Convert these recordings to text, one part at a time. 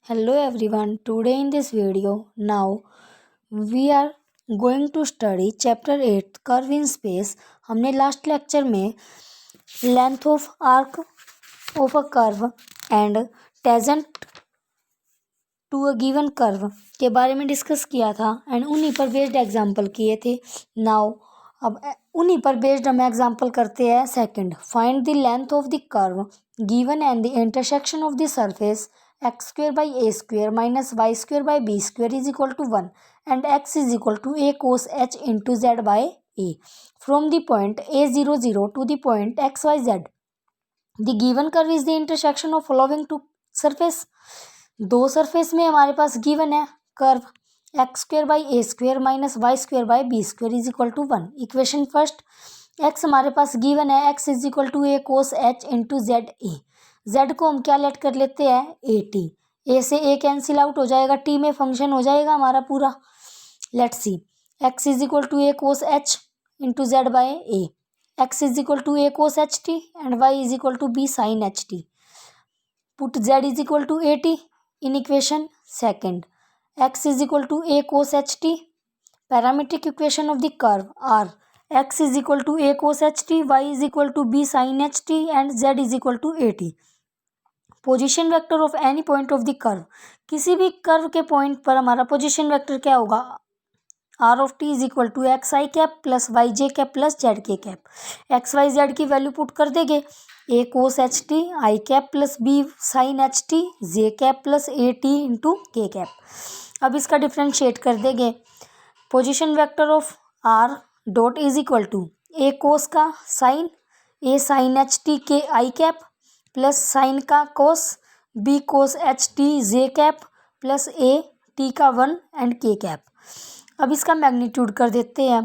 Hello everyone, today in this video, now we are going to study chapter 8 curve in space. हमने last lecture में length of arc of a curve and tangent to a given curve के बारे में discuss किया था and उन्हीं पर based example किए थे. नाउ अब उन्हीं पर बेस्ड हम एग्जांपल करते हैं. Second, find the length of the curve given and the intersection of the surface x square by a square minus y square by b square is equal to 1 and x is equal to a cos h into z by a from the point a00 to the point xyz. The given curve is the intersection of following two surface. दो surface में हमारे पास given है curve X square by A square minus Y square by B square is equal to 1. Equation first, X हमारे पास given है, X is equal to A cos H into Z A. जेड को हम क्या लेट कर लेते हैं, ए टी. ए से ए कैंसिल आउट हो जाएगा, टी में फंक्शन हो जाएगा हमारा पूरा. Let's see, X is equal to A cos H into Z by A. X is equal to A cos H T and Y is equal to B sine h T. Put Z is equal to A T in equation second. X is equal to a cos ht. Parametric equation of the curve are x is equal to a cos ht, y is equal to b sin ht and z is equal to at. Position vector of any point of the curve, किसी भी curve के point पर हमारा position vector क्या होगा, R of T is equal to X I cap plus Y J cap plus Z K cap. X Y Z की value put कर देंगे, A cos H T I cap plus B sine h T J cap plus A T into K cap. अब इसका differentiate कर देंगे. Position vector of R dot is equal to A cos का sine, A sine H T के आई cap plus sine का cos, B cos H T J cap plus A T का 1 and के cap. अब इसका magnitude कर देते हैं.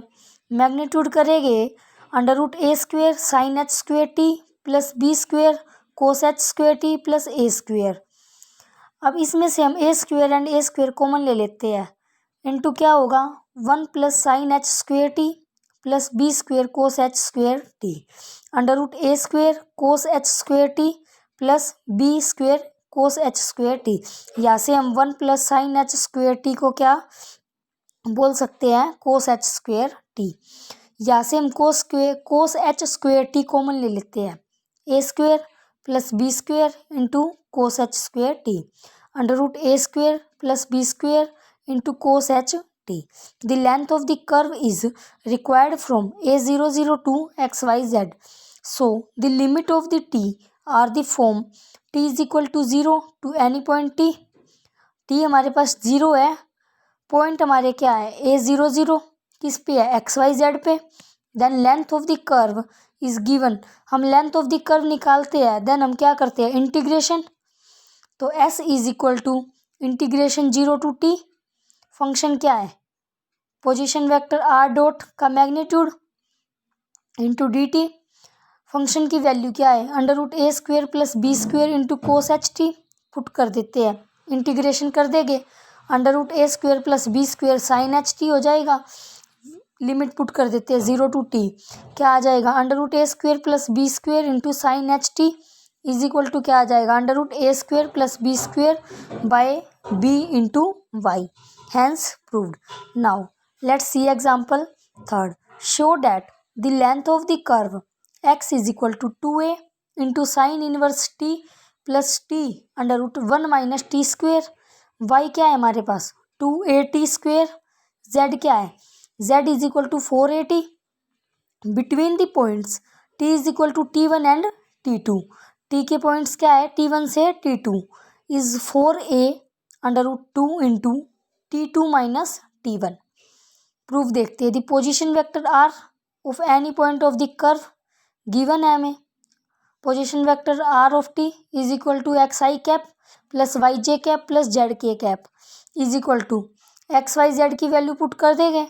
मैग्नीट्यूड करेंगे under root A square sine H square T plus B square cos H square T plus A square. अब इसमें से हम A square and A square common ले लेते हैं. इनटू क्या होगा, 1 plus sine H square T plus B square cos H square T under root A square cos H square T plus B square cos H square T. यहाँ से हम 1 plus sine H square T को क्या बोल सकते हैं, कोस H square T. यहाँ से हम cos H square T common ले लेते हैं. A square plus B square into cos H square T under root A square plus B square into cos H T. The length of the curve is required from a00 to xyz. So the limit of the T are the form t is equal to 0 to any point T. T हमारे पास 0 है, point हमारे क्या है, a00 किस पे है, X Y Z पे. Then length of the curve is given, हम लेंथ ऑफ द कर्व निकालते हैं. देन हम क्या करते हैं, इंटीग्रेशन. तो s is equal to integration 0 to T, function क्या है, पोजीशन वेक्टर r डॉट का magnitude into D T. Function की वैल्यू क्या है, under root A square plus B square into cos H T. Put कर देते हैं, इंटीग्रेशन कर देंगे, under root A square plus B square sine H T हो जाएगा. लिमिट पुट कर देते हैं 0 टू टी, क्या आ जाएगा, under root A square plus B square into sine h T is equal to क्या आ जाएगा, under root A square plus B square by B into Y. Hence proved. Now let's see example third. Show that the length of the curve X is equal to 2a into sine inverse T plus T under root 1 minus T square. Y क्या है हमारे पास, 2a square. Z क्या है, z is equal to 4a. Between the points t is equal to t1 and t2. t के points क्या है, t1 से t2 is 4a under root 2 into t2 minus t1. Proof देखते हैं. The position vector R of any point of the curve given है हमें. Position vector R of T is equal to X I cap plus Y J cap plus Z K cap is equal to X Y Z की value put कर देंगे,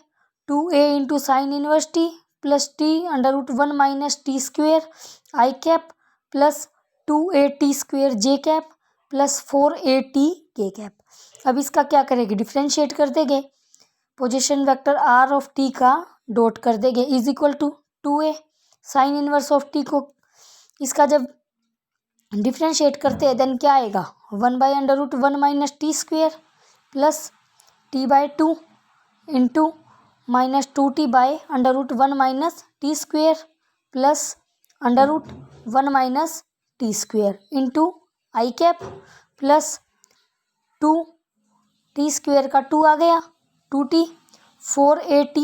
2a into sine inverse T plus T under root 1 minus T square I cap plus 2a square J cap plus 4a K cap. अब इसका क्या करेंगे, differentiate कर देंगे. Position vector R of T का dot कर देंगे is equal to 2a sine inverse of T को, इसका जब डिफ्रेंशिएट करते हैं, देन क्या आएगा, 1/√1 minus T square plus t/2 into -2t/√1 minus T square plus √1 minus T square into I cap plus 2t square का 2 आ गया 2t 4at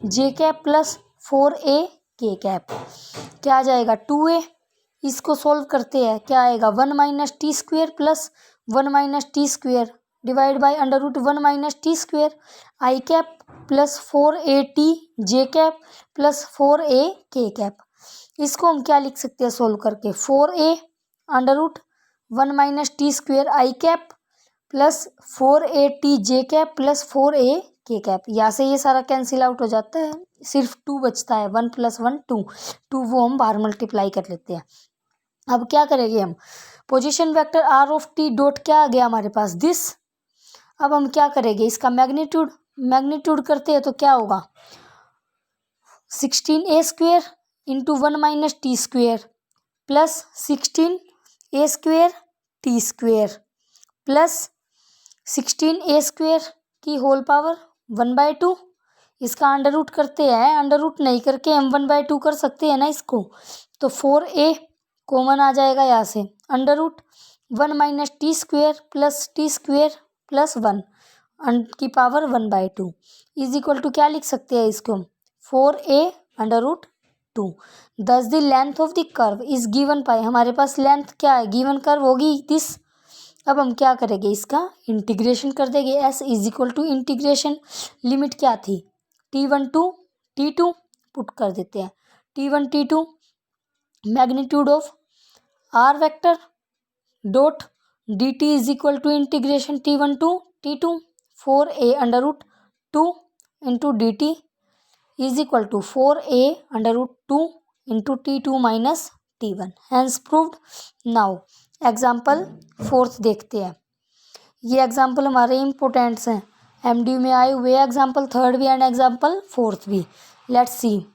जे cap plus 4a K cap, क्या आ जाएगा 2a। इसको सोल्व करते हैं, क्या आएगा 1 minus T square plus 1 minus T square divide by √1 minus T square I cap plus 4at J cap plus 4a K cap. इसको हम क्या लिख सकते हैं सोल्व करके, 4a √1 minus T square I cap plus 4at J cap plus 4a K cap. यहाँ से ये सारा कैंसिल आउट हो जाता है, सिर्फ 2 बचता है, 1 + 1 2 वो हम बाहर मल्टीप्लाई कर लेते हैं। अब क्या करेंगे हम, position vector R of T dot क्या आ गया हमारे पास दिस। अब हम क्या करेंगे, इसका मैग्नीट्यूड करते हैं तो क्या होगा 16a² into 1 minus T square plus 16a² T square plus 16a² की होल पावर 1/2। इसका अंडर रूट करते हैं, अंडर रूट नहीं करके हम 1/2 कर सकते हैं ना इसको, तो 4a कॉमन आ जाएगा यहाँ से, √1 minus T square plus T square plus 1 की पावर 1/2 इज इक्वल टू क्या लिख सकते हैं इसको, 4a √2। दस the length of the curve is given by, हमारे पास लेंथ क्या है, गिवन कर्व होगी दिस। अब हम क्या करेंगे, इसका इंटीग्रेशन कर देंगे, s is equal to integration, limit क्या थी t1 टू t2 पुट कर देते हैं, t1 t2 magnitude of R vector dot dt is equal to integration t1 to t2 4a√2 into dt is equal to 4a√2 into t2 minus t1 hence proved. Now example 4th देखते हैं, ये example हमारे importance हैं, MDU में आए हुए example 3rd भी and example 4th भी। Let's see,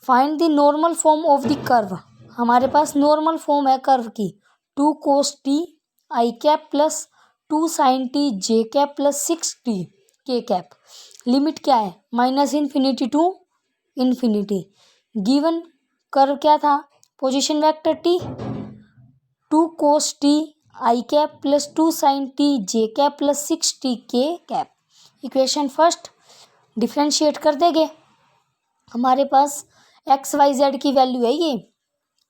find the normal form of the curve, हमारे पास नॉर्मल फॉर्म है कर्व की 2 cos t I cap plus 2 sin t J cap plus 6t K cap. Limit क्या है, -∞ to infinity. Given curve क्या था, position vector t 2 cos t I cap plus 2 sin t J cap plus 6t K cap. Equation first differentiate कर देंगे, हमारे पास x Y Z की value है, ये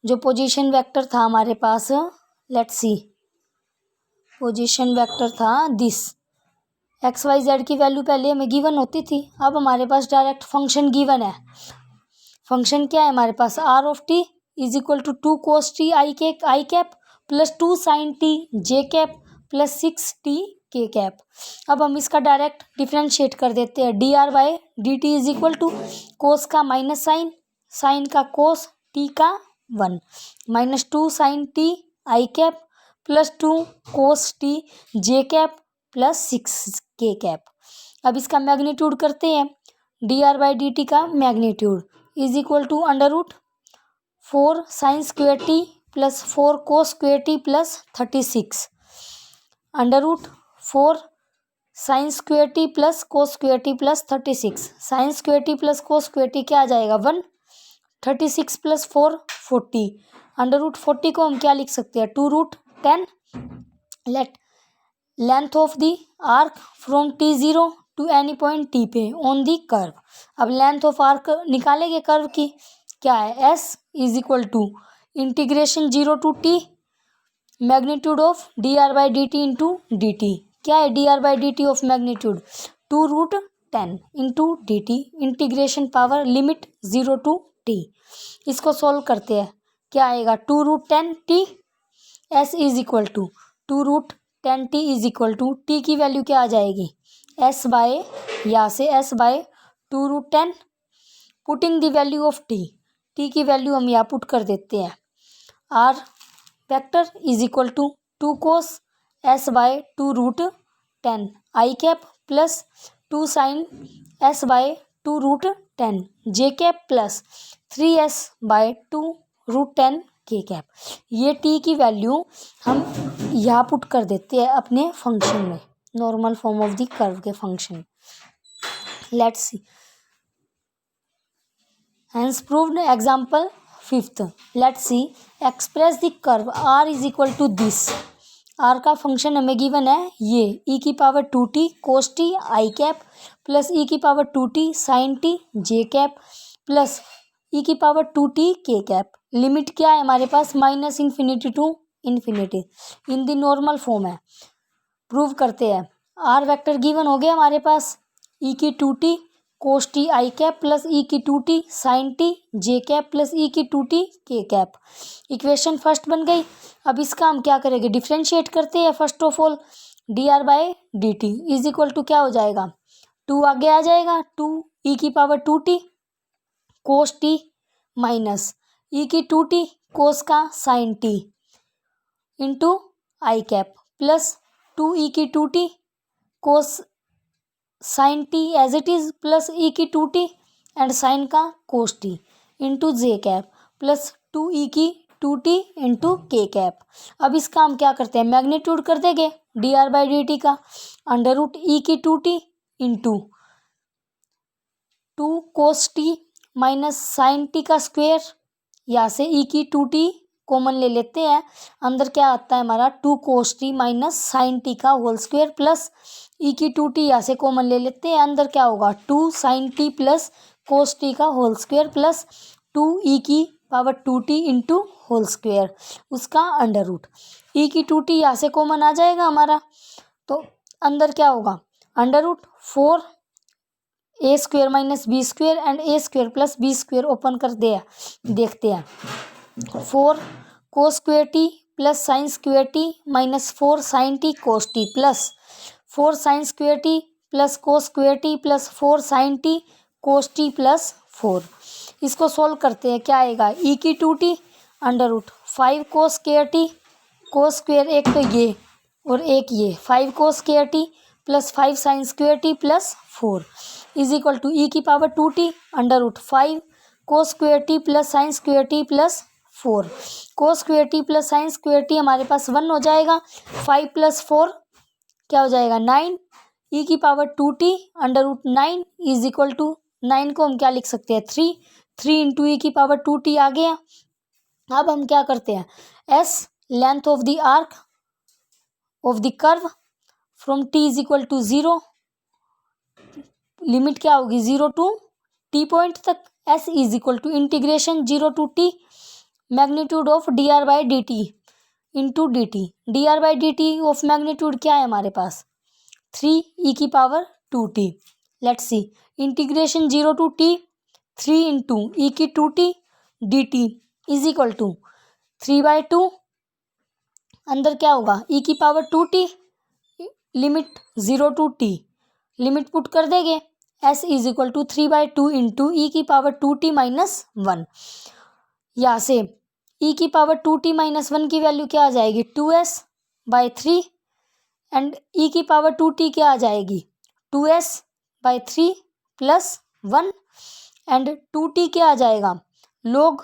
जो पोजीशन वेक्टर था हमारे पास, लेट्स सी पोजीशन वेक्टर था दिस, एक्स वाई जेड की वैल्यू पहले हमें गिवन होती थी, अब हमारे पास डायरेक्ट फंक्शन गिवन है। फंक्शन क्या है हमारे पास, are of T is equal to 2 cos t I cap plus 2 sin t J cap plus 6t K cap. अब हम इसका डायरेक्ट डिफ्रेंशिएट कर देते हैं, dr/dt is equal to cos का माइनस साइन का कोस t का 1 minus 2 sin t I cap plus 2 cos t J cap plus 6 के कैप। अब इसका मैग्नीट्यूड करते हैं, dr/dt का magnitude is equal to √4 sin² t plus 4 cos² plus 36 √4 sin² t plus cos² plus 36 sin² plus cos² क्या आ जाएगा 1 36 plus 4 40 √40 को हम क्या लिख सकते हैं 2√10। Let length of the arc from t0 to any point t पे ऑन दी कर्व। अब लेंथ ऑफ आर्क निकालेंगे कर्व की, क्या है s is equal to integration 0 to t magnitude of dr/dt into dt। क्या है dr/dt of magnitude 2√10 into dt integration power limit 0 to t। इसको solve करते हैं, क्या आएगा 2√10t, s is equal to 2√10t is equal to t की value क्या आ जाएगी s बाय, यहाँ से s by 2√10 putting the value of t की वैल्यू हम यहाँ पुट कर देते हैं, r vector is equal to 2 cos s by 2√10 I cap plus 2 sin s by 2√10 J cap plus 3s by 2√10 K cap. ये T की value हम यहाँ पुट कर देते हैं अपने फंक्शन में, normal form of the curve के function. Let's see hence proved example fifth. Let's see express the curve r is equal to this। r का फंक्शन हमें गिवन है ये e की power 2t cos t i cap plus e की power 2t sin t j cap plus e की power 2t k cap. Limit क्या है हमारे पास minus infinity to infinity, in the normal form है। प्रूव करते हैं। r वेक्टर गिवन हो गया हमारे पास e की 2t cos T I cap plus E की 2t sine T J cap plus E की 2t के कैप। इक्वेशन फर्स्ट बन गई। अब इसका हम क्या करेंगे, डिफ्रेंशिएट करते हैं। First of all D R by D T is equal to क्या हो जाएगा, 2 आगे आ जाएगा, 2 ई की power 2t cos T minus E की 2t कोस का sine T into I cap plus 2 E की 2t cos sine T as it is plus E की 2t एंड साइन का cos T into J cap plus 2 E की 2t into K cap. अब इसका हम क्या करते हैं, मैग्नीट्यूड कर देंगे D R by D T का अंडर रूट ई की 2t इंटू 2 कोस टी माइनस साइन टी का स्क्वेयर, यहाँ से ई की 2t कॉमन ले लेते हैं, अंदर क्या आता है हमारा 2 कोस टी माइनस साइन टी का होल स्क्वेयर प्लस ई की 2t यहाँ से कॉमन ले लेते हैं, अंदर क्या होगा 2 sine T plus cos T का होल स्क्वेयर प्लस 2 ई की power 2t into whole square उसका अंडर रूट। ई की 2t यहाँ से कॉमन आ जाएगा हमारा, तो अंदर क्या होगा under root 4 A square minus B square and A square plus B square open कर दे देखते हैं। 4 cos square T plus sine square T minus 4 sine T cos T plus 4 sine square T plus cos square T plus 4 sine T cos T plus 4। इसको solve करते हैं, क्या आएगा E की 2t under root 5 cos square T cos square एक तो ये और एक ये 5 cos square T plus 5 sine square T plus 4 is equal to E की power 2t under root 5 cos square T plus sine square T plus 4। Cos square T plus sine square T हमारे पास 1 हो जाएगा, 5 plus 4 क्या हो जाएगा 9 E की power 2t under root 9 is equal to 9 को हम क्या लिख सकते हैं 3 इंटू ई की पावर 2t आ गया। अब हम क्या करते हैं, S length of the arc of the curve from t is equal to 0, limit क्या होगी 0 टू t पॉइंट तक, s is equal to integration 0 to t magnitude of D R by D T into D T. D R by D T of magnitude क्या है हमारे पास 3 E की power 2t। Let's see integration 0 to t 3 into E की 2t D T is equal to 3/2 अंदर क्या होगा E की power 2t limit 0 to t limit put कर देंगे, s is equal to 3/2 into E की पावर 2t माइनस 1। यहाँ से ई की पावर 2t माइनस 1 की वैल्यू क्या आ जाएगी 2s/3 एंड ई की पावर 2t क्या आ जाएगी 2s/3 प्लस 1 एंड 2t क्या आ जाएगा log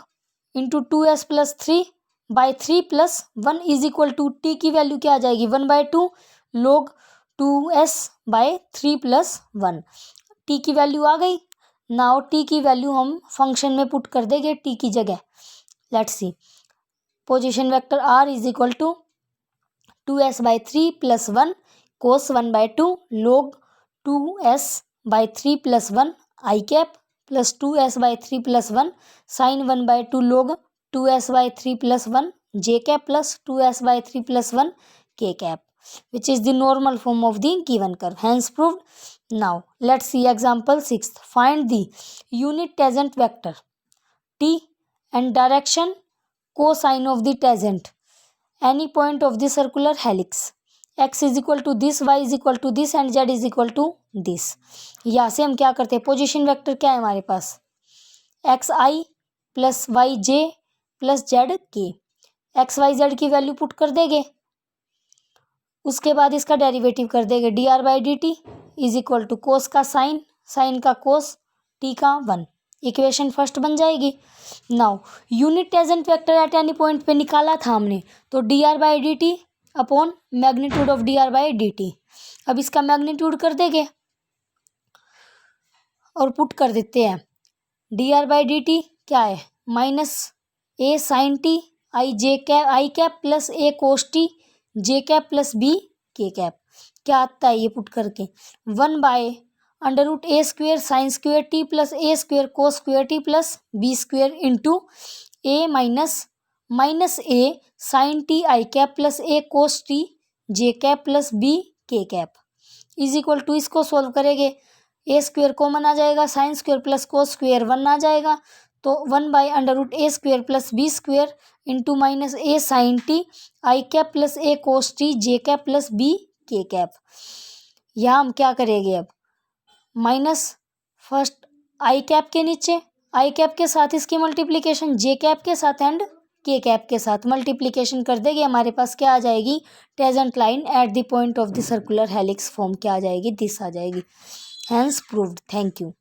into 2s plus 3/3 plus 1 is equal to t की वैल्यू क्या आ जाएगी 1/2 log 2s/3 प्लस 1। t की वैल्यू आ गई। नाउ t की वैल्यू हम फंक्शन में पुट कर देंगे t की जगह। Let's see position vector r is equal to 2s/3 plus 1 cos 1/2 log 2s/3 plus 1 I cap plus 2s/3 plus 1 sine 1/2 log 2s/3 plus 1 J cap plus 2s/3 plus 1 के cap which is the normal form of the given curve, hence proved. Now let's see example 6. Find the unit tangent vector t and direction cosine of the tangent any point of the circular helix, x is equal to this, y is equal to this and z is equal to this। यहाँ से हम क्या करते हैं, position vector क्या है हमारे पास X I plus Y J plus Z K, X Y Z की वैल्यू पुट कर देंगे, उसके बाद इसका डेरिवेटिव कर देंगे D R by D T is equal to cos का साइन, साइन का कोस, टी का 1 इक्वेशन फर्स्ट बन जाएगी। Now unit tangent vector at any point पे निकाला था हमने, तो dr/dt upon magnitude of dr/dt। अब इसका मैग्नीट्यूड कर देंगे और पुट कर देते हैं। dr/dt क्या है, minus a sine T I cap plus a cos T J cap plus b K cap. क्या आता है ये पुट करके, 1/√a² sine square T plus a² cos square T plus b² into a minus a sine T I cap plus a cos T J cap plus b K cap is equal to, इसको solve करेंगे a² common आ जाएगा, sine square plus cos square 1 आ जाएगा, तो 1/√a² plus b² into minus a sine T I cap plus a cos T J cap plus b K cap. यहाँ हम क्या करेंगे, अब माइनस फर्स्ट आई कैप के नीचे आई कैप के साथ इसकी मल्टीप्लिकेशन जे कैप के साथ एंड के कैप के साथ मल्टीप्लिकेशन कर देंगे। हमारे पास क्या आ जाएगी, tangent line at the point of the circular helix form क्या आ जाएगी, दिस आ जाएगी। Hence proved. Thank you.